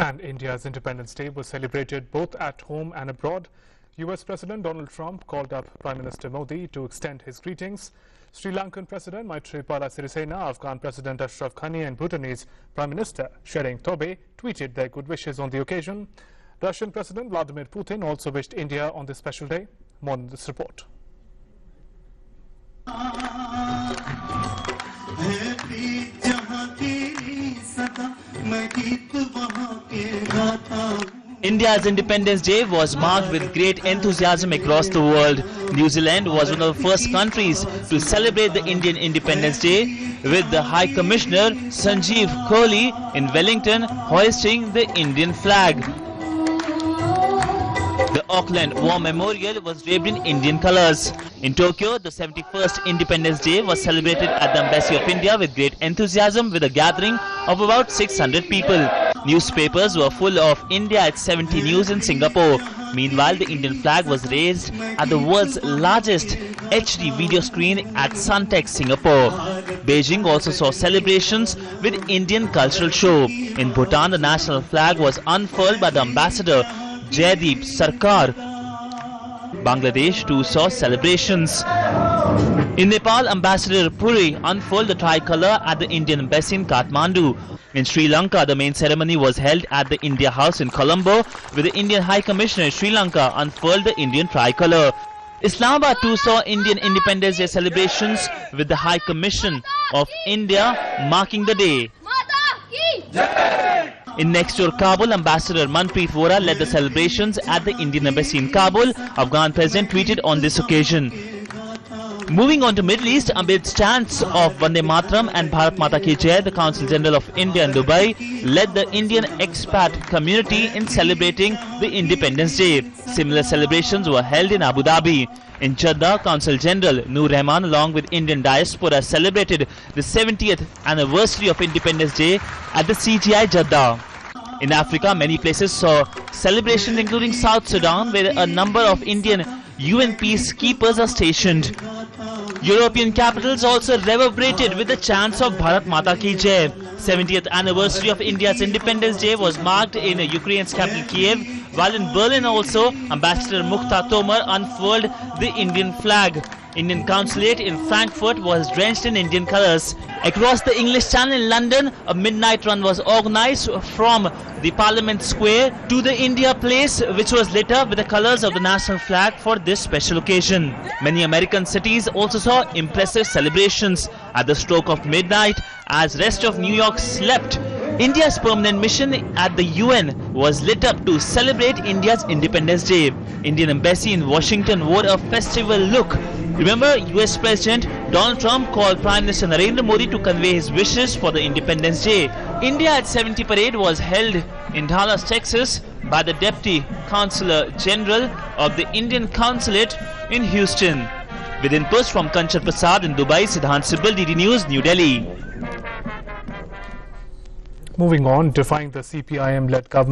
And India's Independence Day was celebrated both at home and abroad. US President Donald Trump called up Prime Minister Modi to extend his greetings. Sri Lankan President Maithripala Sirisena, Afghan President Ashraf Ghani and Bhutanese Prime Minister Tshering Tobe tweeted their good wishes on the occasion. Russian President Vladimir Putin also wished India on this special day. More in this report. India's Independence Day was marked with great enthusiasm across the world. New Zealand was one of the first countries to celebrate the Indian Independence Day, with the High Commissioner Sanjeev Kohli in Wellington hoisting the Indian flag. The Auckland War Memorial was draped in Indian colours. In Tokyo, the 71st Independence Day was celebrated at the Embassy of India with great enthusiasm, with a gathering of about 600 people. Newspapers were full of India at 70 News in Singapore. Meanwhile, the Indian flag was raised at the world's largest HD video screen at Suntec, Singapore. Beijing also saw celebrations with Indian cultural show. In Bhutan, the national flag was unfurled by the ambassador Jaideep Sarkar. Bangladesh too saw celebrations. In Nepal, Ambassador Puri unfurled the tricolour at the Indian Embassy in Kathmandu. In Sri Lanka, the main ceremony was held at the India House in Colombo, where the Indian High Commissioner in Sri Lanka unfurled the Indian tricolour. Islamabad too saw Indian Independence Day celebrations, with the High Commission of India marking the day. In next door Kabul, Ambassador Manpreet Vora led the celebrations at the Indian Embassy in Kabul. Afghan President tweeted on this occasion. Moving on to Middle East, amid chants of Vande Mataram and Bharat Mata Ki Jai, the Consul General of India in Dubai led the Indian expat community in celebrating the Independence Day. Similar celebrations were held in Abu Dhabi. In Jeddah, Consul General Noor Rahman along with Indian diaspora celebrated the 70th anniversary of Independence Day at the CGI Jeddah. In Africa, many places saw celebrations including South Sudan, where a number of Indian UN peacekeepers are stationed. European capitals also reverberated with the chants of Bharat Mata Ki Jai. 70th anniversary of India's Independence Day was marked in Ukraine's capital Kiev, while in Berlin also Ambassador Mukhtar Tomar unfurled the Indian flag. Indian consulate in Frankfurt was drenched in Indian colours. Across the English Channel in London, a midnight run was organised from the Parliament Square to the India Place, which was lit up with the colours of the national flag for this special occasion. Many American cities also saw impressive celebrations at the stroke of midnight as rest of New York slept. India's permanent mission at the UN was lit up to celebrate India's Independence Day. Indian Embassy in Washington wore a festival look. Remember, US President Donald Trump called Prime Minister Narendra Modi to convey his wishes for the Independence Day. India at 70 parade was held in Dallas, Texas by the Deputy Consular General of the Indian Consulate in Houston. With inputs from Kanchar Prasad in Dubai, Siddhant Sibal, DD News, New Delhi. Moving on, defying the CPIM-led government.